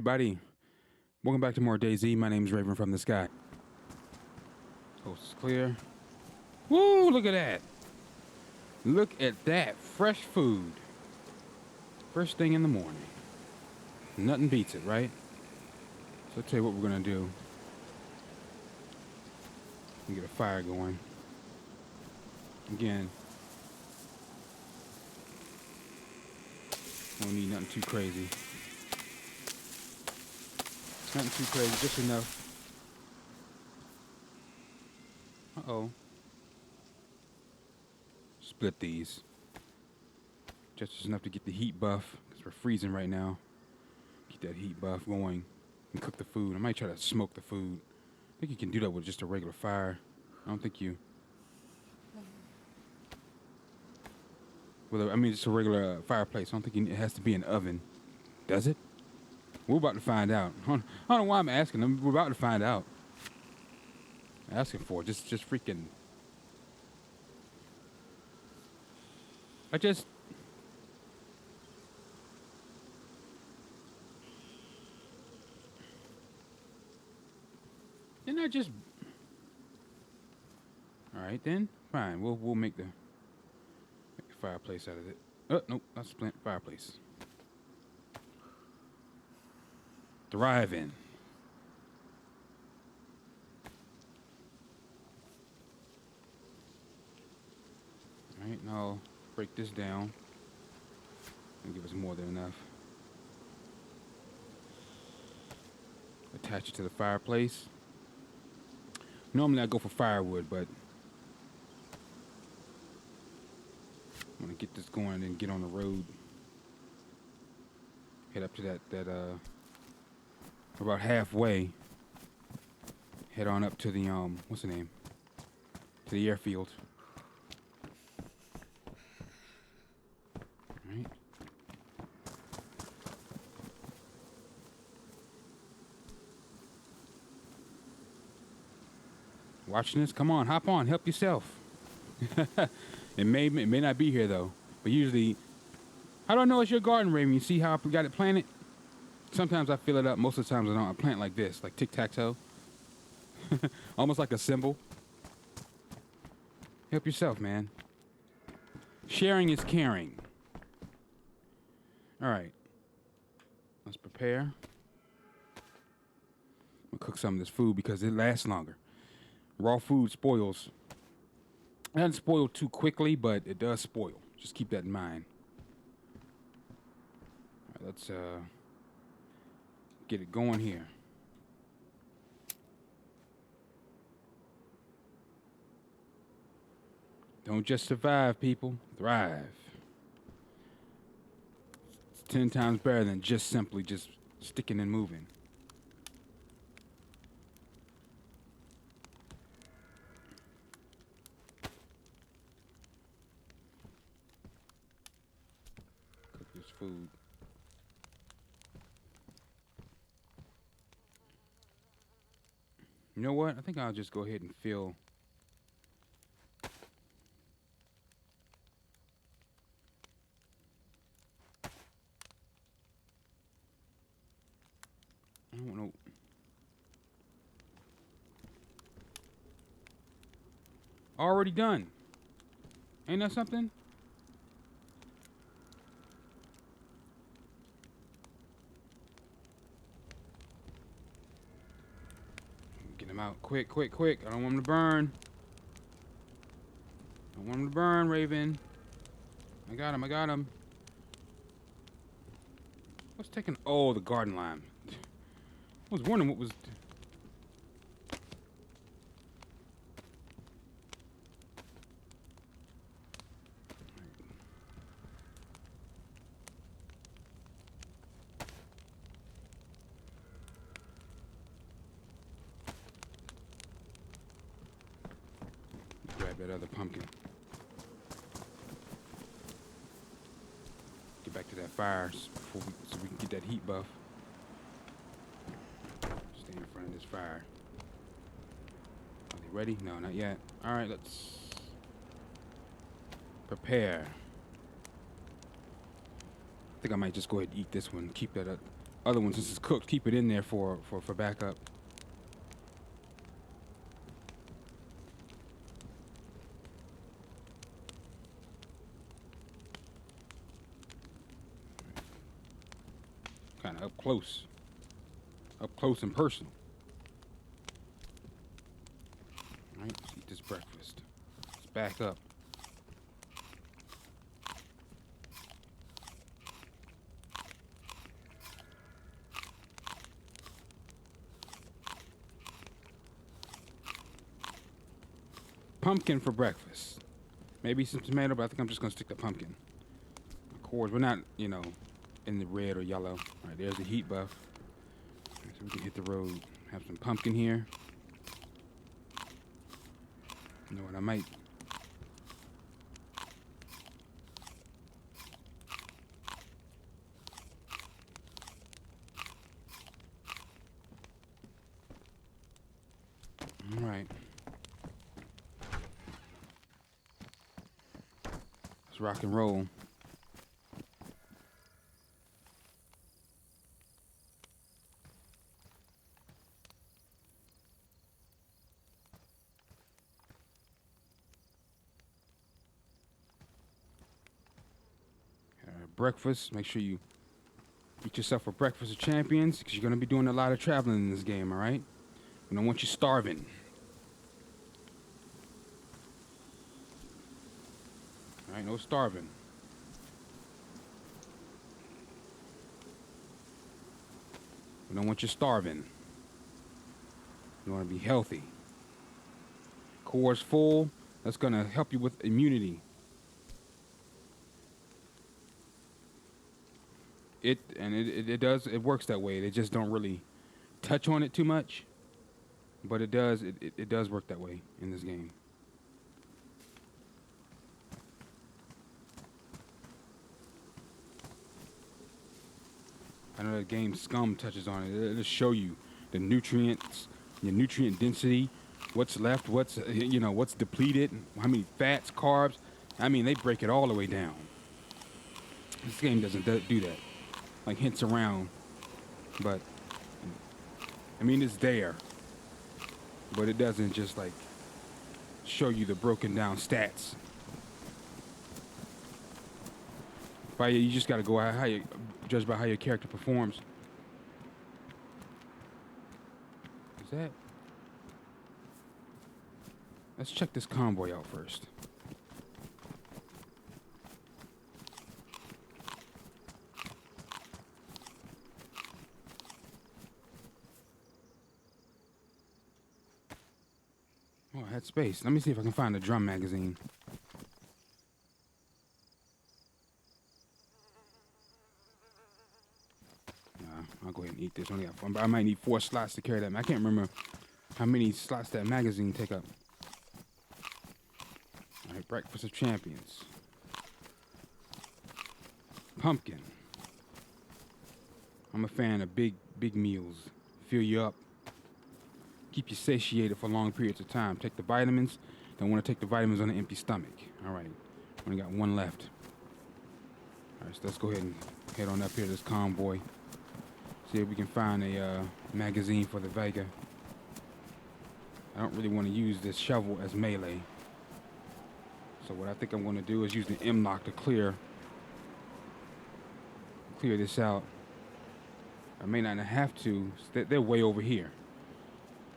Everybody, welcome back to more DayZ. My name's Raven from the Sky. Coast is clear. Woo, look at that. Look at that. Fresh food. First thing in the morning. Nothing beats it, right? So I'll tell you what we're going to do. Get a fire going. Again, won't need nothing too crazy. Nothing too crazy, just enough. Uh-oh. Split these. Just enough to get the heat buff, because we're freezing right now. Keep that heat buff going and cook the food. I might try to smoke the food. I think you can do that with just a regular fire. I don't think you... Well, I mean, just a regular fireplace. I don't think it has to be an oven. Does it? We're about to find out. I don't know why I'm asking them. We're about to find out. Asking for it. Just freaking... Didn't I just... Alright then. Fine. We'll make the fireplace out of it. Oh, nope. That's the fireplace. Thriving. Alright, now I'll break this down and give us more than enough. Attach it to the fireplace. Normally I go for firewood, but I'm gonna get this going and get on the road. Head up to that about halfway. Head on up to the what's the name? To the airfield. Alright. Watching this? Come on, hop on, help yourself. It may not be here though, but usually, how do I know it's your garden, Raven? You see how I got it planted? Sometimes I fill it up. Most of the times I don't. I plant like this, like tic-tac-toe, almost like a symbol. Help yourself, man. Sharing is caring. All right, let's prepare. I'm gonna cook some of this food because it lasts longer. Raw food spoils. It doesn't spoil too quickly, but it does spoil. Just keep that in mind. All right, let's get it going here. Don't just survive, people. Thrive. It's 10 times better than just simply just sticking and moving. Cook this food. You know what? I think I'll just go ahead and fill. I don't know. Already done. Ain't that something? Get him out. Quick, quick, quick. I don't want him to burn. I don't want him to burn, Raven. I got him, I got him. What's taking... Oh, the garden lime. I was wondering what was... Grab that other pumpkin. Get back to that fire so we can get that heat buff. Stay in front of this fire. Are they ready? No, not yet. All right, let's prepare. I think I might just go ahead and eat this one. Keep that up. other one, since it's cooked, keep it in there for backup. Kind of up close and personal. All right, let's eat this breakfast. Let's back up. Pumpkin for breakfast. Maybe some tomato, but I think I'm just gonna stick to pumpkin. Of course, we're not, in the red or yellow. All right, there's the heat buff. Right, so we can hit the road. Have some pumpkin here. You know what, I might. All right. Let's rock and roll. Breakfast. Make sure you eat yourself a breakfast of champions, because you're going to be doing a lot of traveling in this game, all right? We don't want you starving. All right, no starving. We don't want you starving. You want to be healthy. Core's full. That's going to help you with immunity. It works that way. They just don't really touch on it too much, but it does work that way in this game. I know the game Scum touches on it. It'll show you the nutrients, your nutrient density, what's left, what's depleted, how many fats, carbs. I mean, they break it all the way down. This game doesn't do that. Like hints around, but I mean, it's there, but it doesn't just like show you the broken down stats. But you just got to go how you judge by how your character performs. Is that? Let's check this convoy out first. Oh, I had space. Let me see if I can find a drum magazine. I'll go ahead and eat this. Only got 4, but I might need 4 slots to carry that. I can't remember how many slots that magazine take up. All right, breakfast of champions. Pumpkin. I'm a fan of big meals. Fill you up. Keep you satiated for long periods of time. Take the vitamins. Don't want to take the vitamins on an empty stomach. All right. Only got 1 left. All right, so let's go ahead and head on up here to this convoy. See if we can find a magazine for the Vega. I don't really want to use this shovel as melee. So what I think I'm going to do is use the M-lock to clear this out. I may not have to. They're way over here.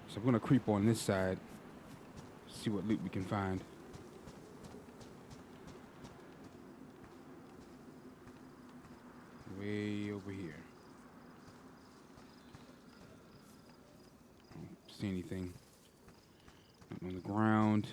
So I'm going to creep on this side. See what loot we can find. Way over here. I don't see anything. Nothing on the ground.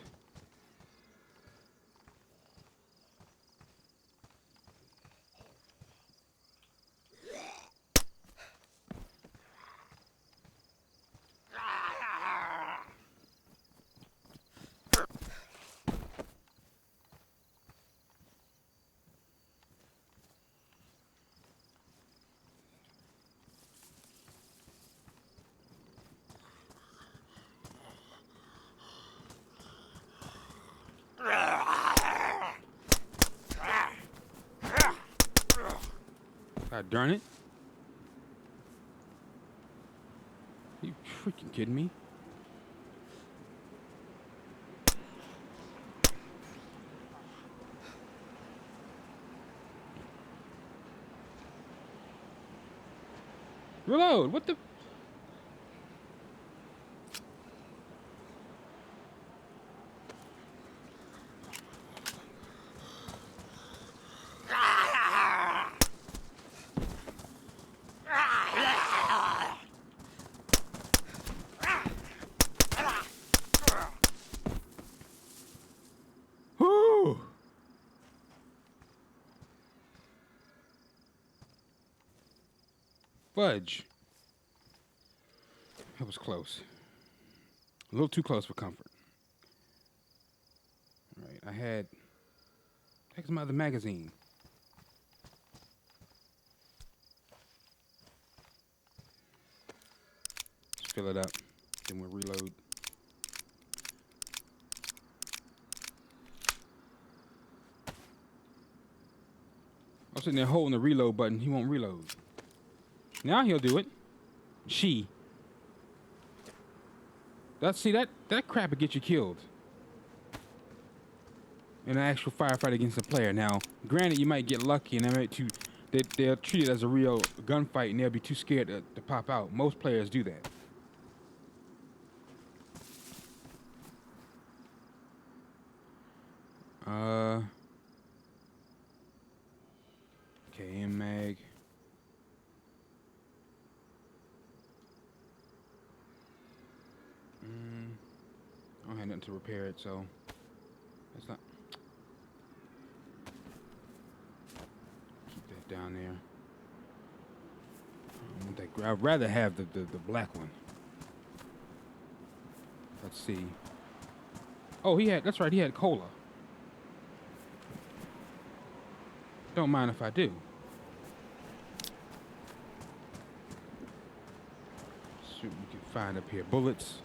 God darn it. freaking kidding me? Reload. What the? Whoo! Fudge. That was close. A little too close for comfort. All right, I had... Here's my other magazine. Let's fill it up. Then we'll reload. I was sitting there holding the reload button. He won't reload. Now he'll do it. She. That crap will get you killed. In an actual firefight against a player. Now, granted, you might get lucky and they'll treat it as a real gunfight and they'll be too scared to pop out. Most players do that. Okay, mag. I don't have nothing to repair it, so that's not. Keep that down there. I want that. I'd rather have the black one. Let's see. Oh, that's right, he had cola. Don't mind if I do. See what we can find up here. Bullets.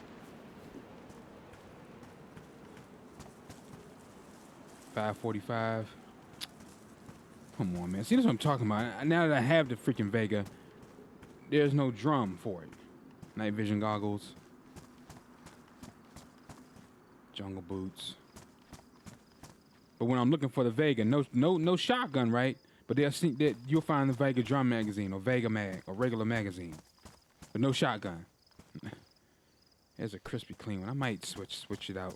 .545. Come on, man. See, that's what I'm talking about. Now that I have the freaking Vega, there's no drum for it. Night vision goggles. Jungle boots. But when I'm looking for the Vega, no shotgun, right? But they'll see that you'll find the Vega drum magazine or Vega mag or regular magazine, but no shotgun. There's a crispy clean one. I might switch it out.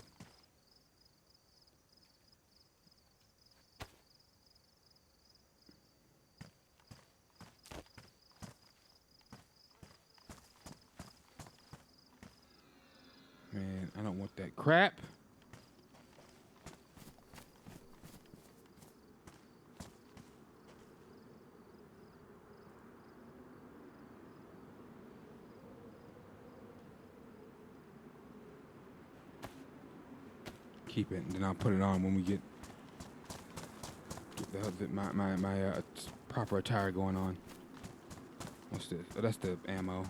Man, I don't want that crap. Keep it, and then I'll put it on when we get my proper attire going on. What's this? Oh, that's the ammo.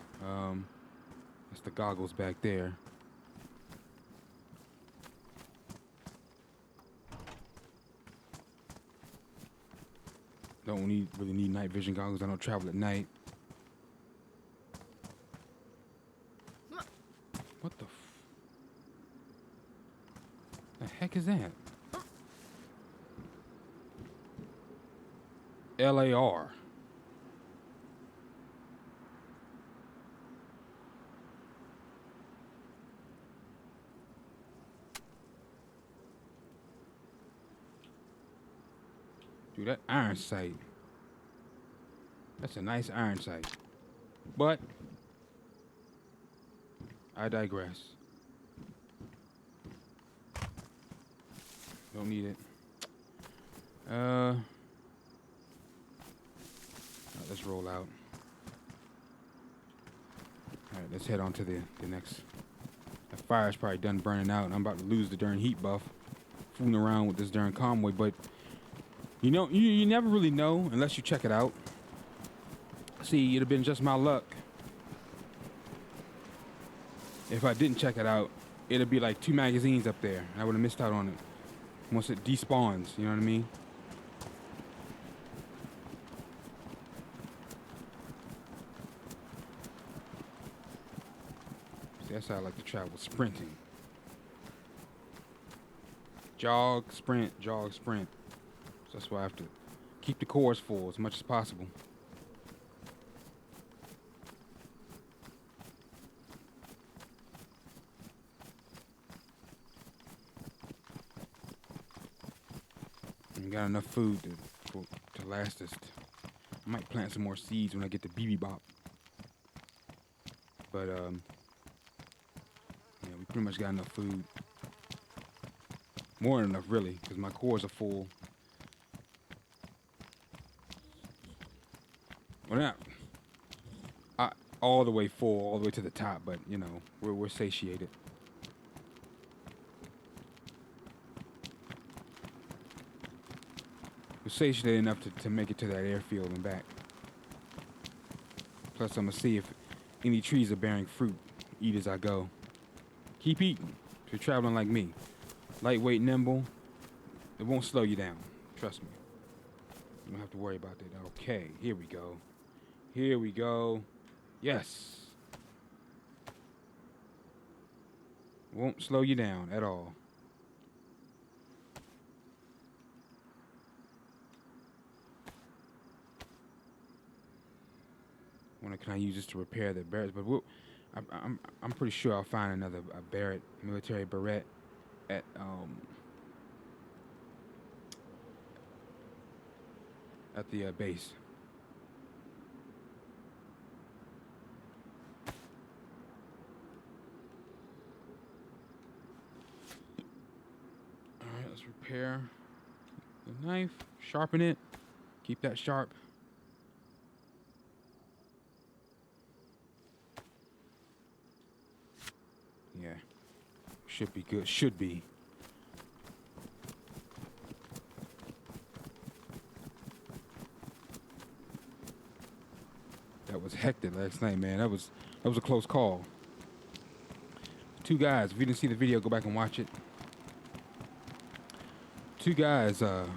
That's the goggles back there. Don't really need night vision goggles. I don't travel at night. What the heck is that? LAR. Dude, that iron sight. That's a nice iron sight. But I digress. Don't need it. Let's roll out. All right, let's head on to the next. The fire's probably done burning out, and I'm about to lose the darn heat buff. Fooling around with this darn convoy, but you know, you never really know unless you check it out. See, it'd have been just my luck. If I didn't check it out, it'd be like 2 magazines up there. I would have missed out on it. Once it despawns, you know what I mean? See, that's how I like to travel, sprinting. Jog, sprint, jog, sprint. So that's why I have to keep the cores full as much as possible. And got enough food to last us. I might plant some more seeds when I get to BB Bop. But yeah, we pretty much got enough food. More than enough, really, because my cores are full. Well, not all the way full, all the way to the top, but you know, we're satiated. We're satiated enough to make it to that airfield and back. Plus, I'm gonna see if any trees are bearing fruit. Eat as I go. Keep eating if you're traveling like me. Lightweight, nimble. It won't slow you down. Trust me. You don't have to worry about that. Okay, here we go. Here we go. Yes. Won't slow you down at all. Can I use this to repair the barrett? But I'm pretty sure I'll find another barrett, military barrett, at the base. All right, let's repair the knife, sharpen it, keep that sharp. Yeah, should be good, should be. That was hectic last night, man. That was a close call. Two guys, if you didn't see the video, go back and watch it. Two guys was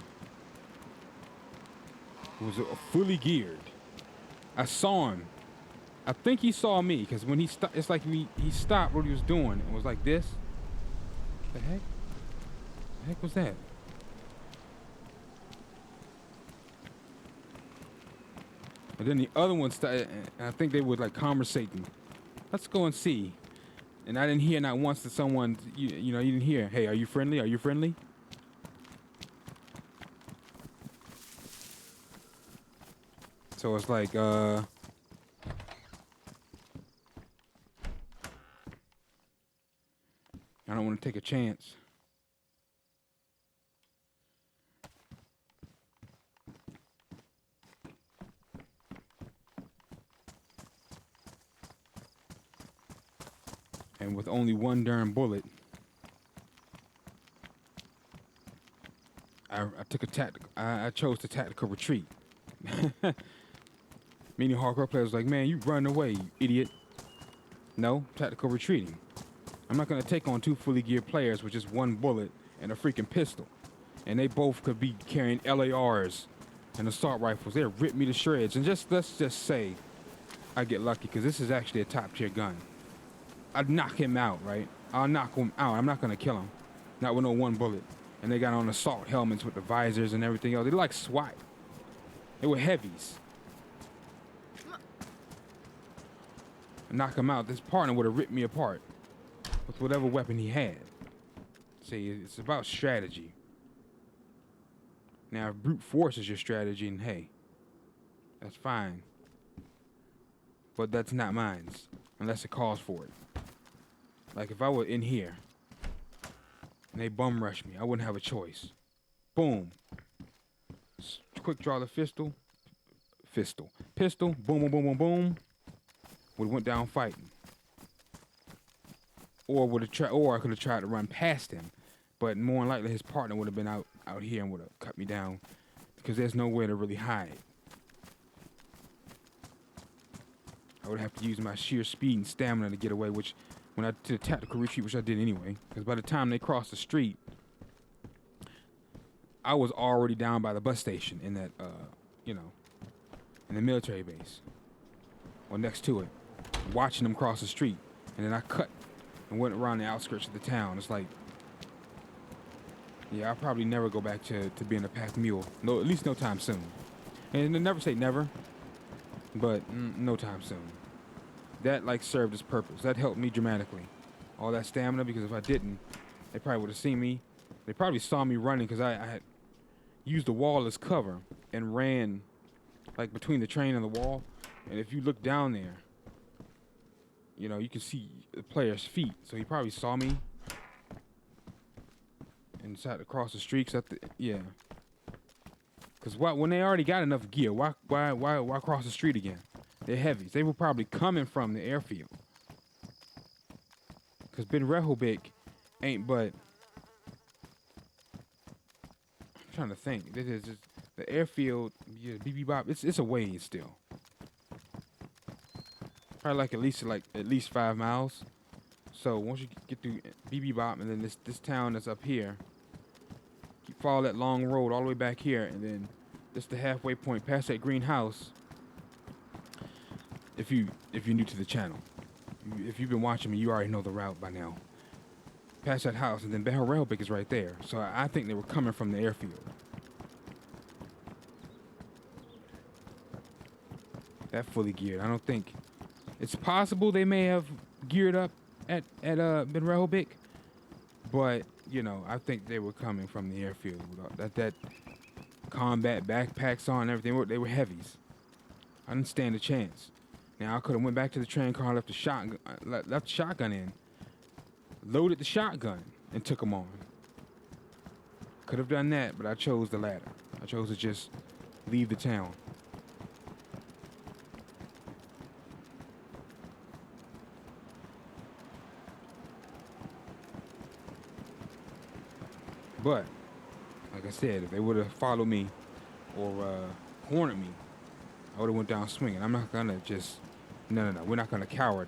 fully geared. I saw him. I think he saw me, because when he stopped, it's like he stopped what he was doing and was like this. The heck? The heck was that? And then the other one started, and I think they were like conversating. Let's go and see. And I didn't hear not once that someone, you know, you didn't hear, hey, are you friendly? Are you friendly? So it's like, I don't want to take a chance. And with only one darn bullet, I took a tactical. I chose the tactical retreat. Many hardcore players like, man, you run away, you idiot. No, tactical retreating. I'm not gonna take on two fully geared players with just one bullet and a freaking pistol, and they both could be carrying LARs and assault rifles. They'll rip me to shreds. And let's just say I get lucky, because this is actually a top tier gun. I'd knock him out, right? I'll knock him out. I'm not gonna kill him, not with no one bullet. And they got on assault helmets with the visors and everything else. They like SWAT. They were heavies. Knock him out. This partner would have ripped me apart with whatever weapon he had. See, it's about strategy. Now, if brute force is your strategy, and hey, that's fine. But that's not mine, unless it calls for it. Like if I were in here and they bum rush me, I wouldn't have a choice. Boom. Quick draw the pistol. Pistol. Boom, boom, boom, boom, boom. Would have went down fighting. Or I could have tried to run past him, but more than likely his partner would have been out here and would have cut me down, because there's nowhere to really hide. I would have to use my sheer speed and stamina to get away, which when I did a tactical retreat, which I did anyway, because by the time they crossed the street, I was already down by the bus station in that, in the military base, or next to it, watching them cross the street. And then I cut and went around the outskirts of the town. It's like, yeah, I'll probably never go back to being a pack mule. No, at least no time soon. And never say never, but no time soon. That like served its purpose. That helped me dramatically. All that stamina, because if I didn't, they probably would have seen me. They probably saw me running because I had used the wall as cover and ran like between the train and the wall. And if you look down there, you know, you can see the player's feet. So he probably saw me and decided to cross the street. Yeah. Because when they already got enough gear, why cross the street again? They're heavies. They were probably coming from the airfield. Because Ben Rehoboth ain't but... I'm trying to think. This is just the airfield, yeah, BB Bop, it's a ways still. Probably like at least 5 miles. So once you get through BB Bop and then this town that's up here, you follow that long road all the way back here, and then this the halfway point past that green house. If you're new to the channel, if you've been watching me, you already know the route by now. Past that house, and then Ben Rehoboth is right there. So I think they were coming from the airfield. That fully geared. I don't think it's possible they may have geared up at Ben Rehoboth, but you know, I think they were coming from the airfield with that combat backpacks on and everything. They were heavies. I didn't stand a chance. Now I could have went back to the train car, left the shotgun in, loaded the shotgun, and took them on. Could have done that, but I chose the latter. I chose to just leave the town. But, like I said, if they would have followed me or cornered me, I would have went down swinging. I'm not gonna just, no. We're not gonna coward.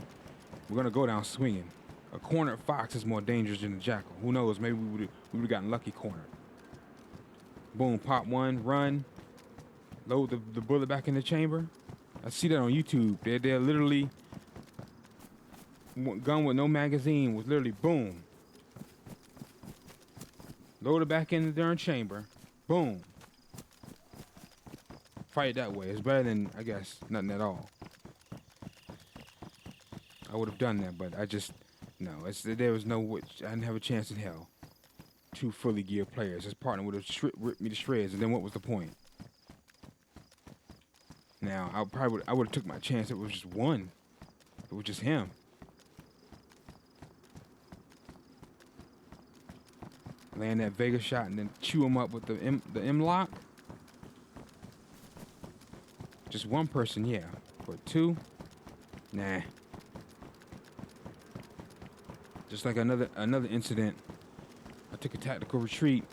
We're gonna go down swinging. A cornered fox is more dangerous than a jackal. Who knows? Maybe we would have gotten lucky cornered. Boom, pop one, run, load the bullet back in the chamber. I see that on YouTube. They're literally, gun with no magazine was literally boom. Load it back in the darn chamber. Boom. Fight it that way. It's better than, I guess, nothing at all. I would have done that, but I just, no. There was no, I didn't have a chance in hell. 2 fully geared players. His partner would have ripped me to shreds, and then what was the point? Now, I would have took my chance. It was just one. It was just him. Land that Vega shot and then chew him up with the M lock. Just one person, yeah. But 2, nah. Just like another incident, I took a tactical retreat.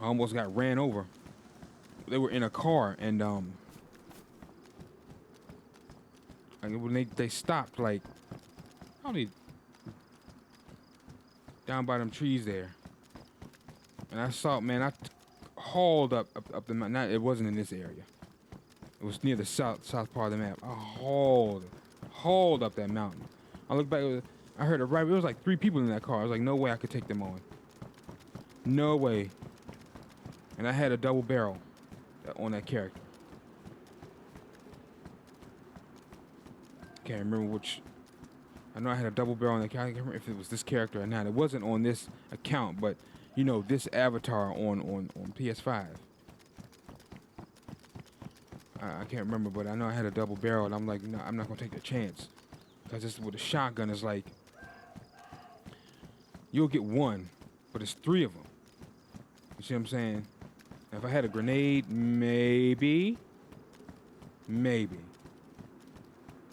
I almost got ran over. They were in a car, and when they stopped, like probably down by them trees there, and I saw, man, I hauled up the mountain. It wasn't in this area. It was near the south part of the map. I hauled up that mountain. I looked back. I heard a right. It was like 3 people in that car. I was like, no way I could take them on. No way. And I had a double barrel on that character. Can't remember which. I know I had a double barrel on that character. I can't remember if it was this character or not. It wasn't on this account, but you know, this avatar on PS5. I can't remember, but I know I had a double barrel, and I'm like, no, I'm not gonna take a chance, because this with a shotgun is like, you'll get one, but it's 3 of them. You see what I'm saying? Now, if I had a grenade, maybe,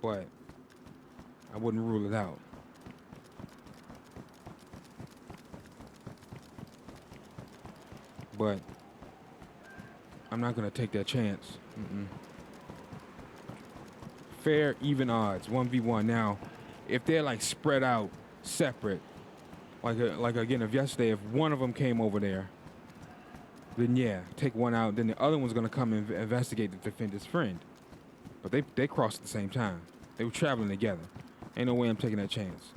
but I wouldn't rule it out. But I'm not gonna take that chance. Fair, even odds, 1v1. Now, if they're like spread out, separate, like again, if yesterday, if one of them came over there, then yeah, take one out. Then the other one's gonna come and investigate to defend his friend. But they crossed at the same time. They were traveling together. Ain't no way I'm taking that chance.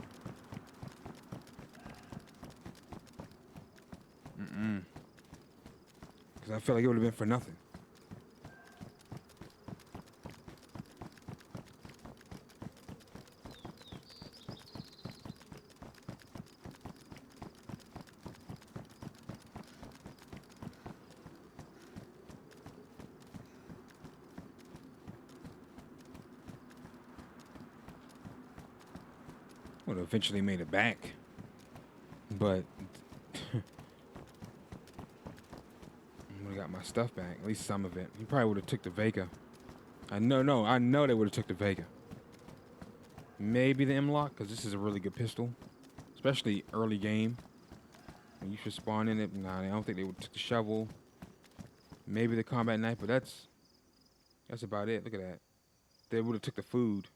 Because I feel like it would have been for nothing. Would have eventually made it back. But I would have got my stuff back. At least some of it. He probably would have took the Vega. I know they would have took the Vega. Maybe the M-Lock, because this is a really good pistol. Especially early game. When you should spawn in it. Nah, I don't think they would have took the shovel. Maybe the combat knife, but that's about it. Look at that. They would have took the food.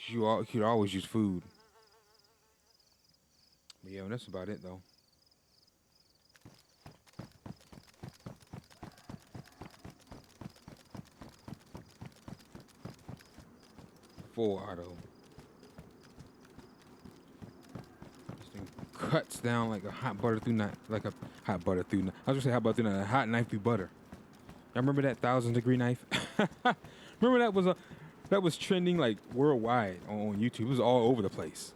You could always use food. But yeah, that's about it though. Full auto. This thing cuts down like a hot butter through knife. Like a hot butter through knife. I was gonna say hot butter through knife. A hot knife through butter. Y'all remember that 1,000-degree knife? Remember that was trending like worldwide on YouTube. It was all over the place.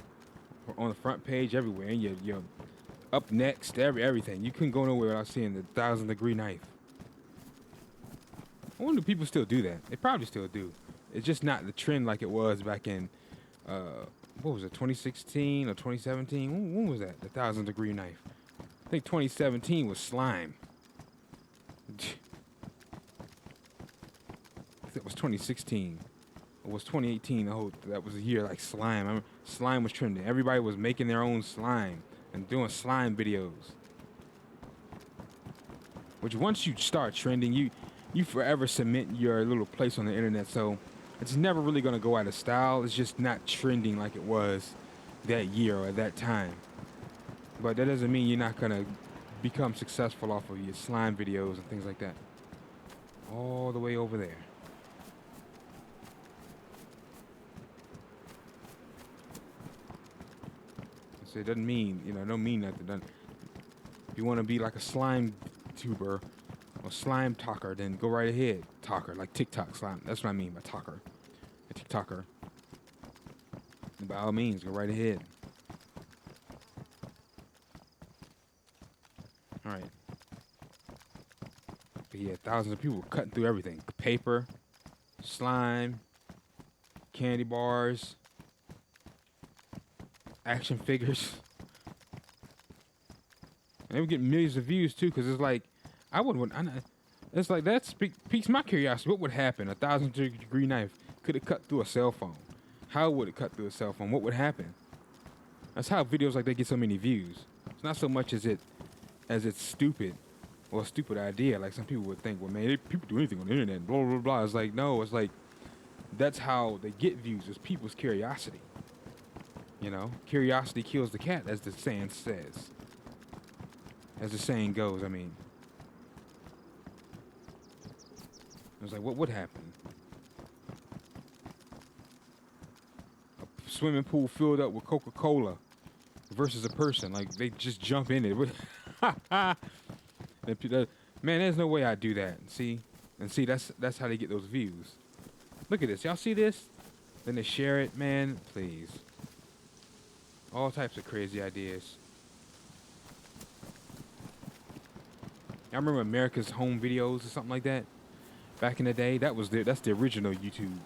On the front page, everywhere. And you're up next, everything. You couldn't go nowhere without seeing the 1,000-degree knife. I wonder if people still do that. They probably still do. It's just not the trend like it was back in, what was it, 2016 or 2017? When was that, the 1,000-degree knife? I think 2017 was slime. It was 2016. It was 2018. That was a year like slime. I remember slime was trending. Everybody was making their own slime and doing slime videos. Which once you start trending, you forever cement your little place on the internet. So it's never really gonna go out of style. It's just not trending like it was that year or at that time. But that doesn't mean you're not gonna become successful off of your slime videos and things like that. All the way over there. So it doesn't mean, don't mean nothing. If you want to be like a slime tuber or slime talker, then go right ahead. Talker, like TikTok slime. That's what I mean by talker. A TikToker. And by all means, go right ahead. All right. But yeah, thousands of people cutting through everything. Paper, slime, candy bars, action figures. And they were getting millions of views too, because it's like, it's like that piques my curiosity. What would happen? A 1,000-degree knife, could it cut through a cell phone? How would it cut through a cell phone? What would happen? That's how videos like that get so many views. It's not so much as it's stupid or a stupid idea. Like some people would think, well, man, people do anything on the internet, blah, blah, blah. It's like, no, it's like, that's how they get views, is people's curiosity. Curiosity kills the cat, as the saying says. As the saying goes, I mean. I was like, what would happen? A swimming pool filled up with Coca-Cola versus a person. Like, they just jump in it. Man, there's no way I'd do that. See, that's how they get those views. Look at this. Y'all see this? Then they share it. Man, please. All types of crazy ideas. I remember America's Home Videos or something like that. Back in the day, that's the original YouTube.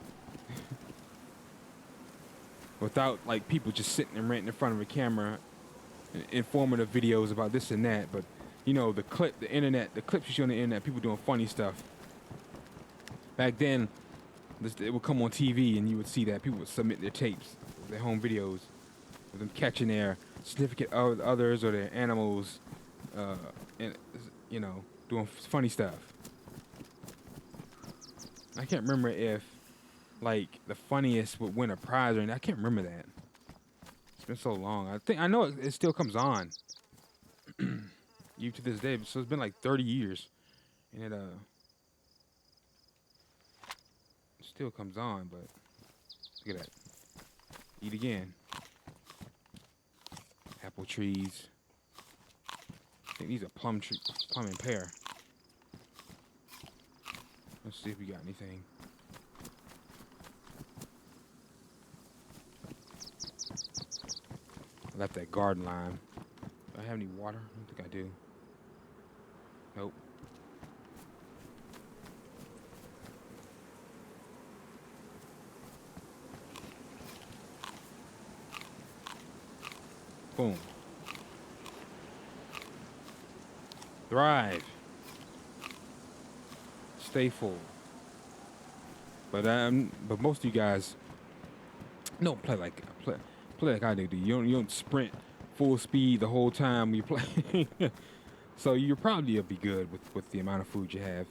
Without like people just sitting and ranting in front of a camera, informative videos about this and that. But the clips you see on the internet, people doing funny stuff. Back then, it would come on TV and you would see that people would submit their tapes, their home videos, of them catching their significant others or their animals, and doing funny stuff. I can't remember if like the funniest would win a prize or anything. I can't remember that. It's been so long. I know it still comes on. Even to this day. So it's been like 30 years. And it still comes on, but look at that. Eat again. Apple trees. I think these are plum and pear. Let's see if we got anything. I left that garden lime. Do I have any water? I don't think I do. Nope. Boom. Thrive. Stay full. But most of you guys don't play like I do. You don't sprint full speed the whole time you play. So you'll probably be good with the amount of food you have.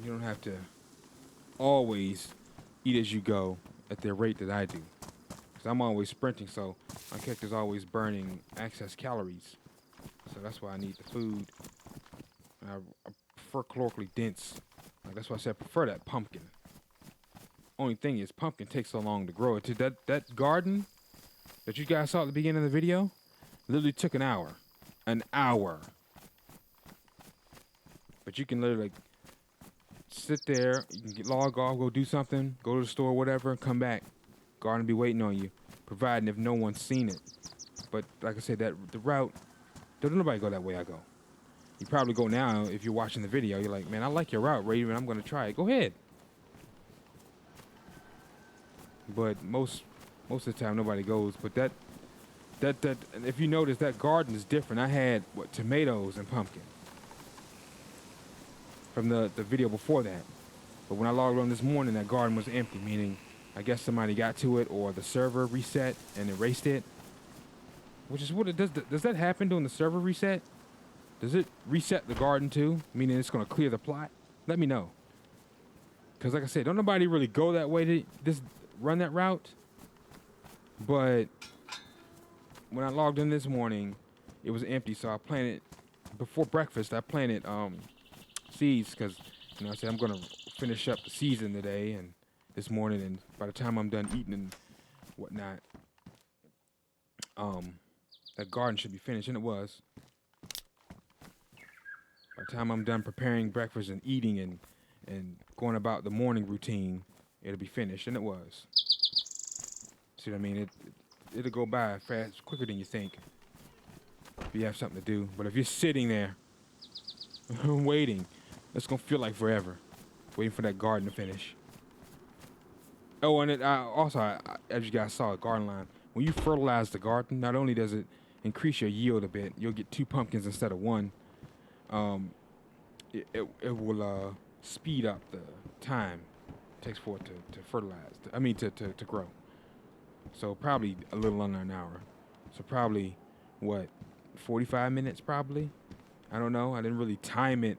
You don't have to always eat as you go at the rate that I do. Because I'm always sprinting, so my character's always burning excess calories. So that's why I need the food. I prefer calorically dense. Like that's why I said I prefer that pumpkin. Only thing is, pumpkin takes so long to grow. That garden that you guys saw at the beginning of the video literally took an hour. An hour. But you can literally sit there, you can log off, go do something, go to the store, whatever, come back. Garden be waiting on you, providing if no one's seen it. But like I said, the route, don't nobody go that way I go. You probably go now if you're watching the video. You're like, man, I like your route, Raven. I'm going to try it. Go ahead. But most of the time nobody goes. But that if you notice, that garden is different. I had tomatoes and pumpkin from the video before that. But when I logged on this morning, that garden was empty, meaning I guess somebody got to it or the server reset and erased it. Which is what it does. Does that happen during the server reset? Does it reset the garden too? Meaning it's going to clear the plot? Let me know. Because like I said, don't nobody really go that way to run that route. But when I logged in this morning, it was empty. So I planted, before breakfast, I planted seeds. Because, I said I'm going to finish up the season today and this morning. And by the time I'm done eating and whatnot, that garden should be finished. And it was. By the time I'm done preparing breakfast and eating and going about the morning routine, it'll be finished, and it was. See what I mean? It'll go by fast, quicker than you think, if you have something to do. But if you're sitting there waiting, it's gonna feel like forever, waiting for that garden to finish. Oh, and as you guys saw, a garden line. When you fertilize the garden, not only does it increase your yield a bit, you'll get 2 pumpkins instead of 1. It will speed up the time it takes for it to fertilize. To grow. So probably a little under an hour. So probably 45 minutes probably. I don't know. I didn't really time it.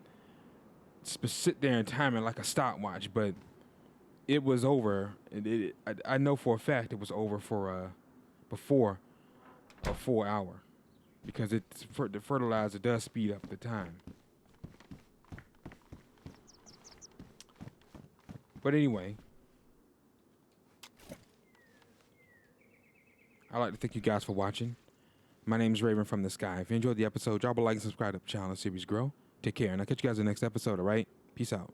Sit there and time it like a stopwatch, but it was over. I know for a fact it was over for before a 4 hour. Because the fertilizer does speed up the time. But anyway, I'd like to thank you guys for watching. My name is Raven from the Sky. If you enjoyed the episode, drop a like and subscribe to the channel and series grow. Take care, and I'll catch you guys in the next episode, all right? Peace out.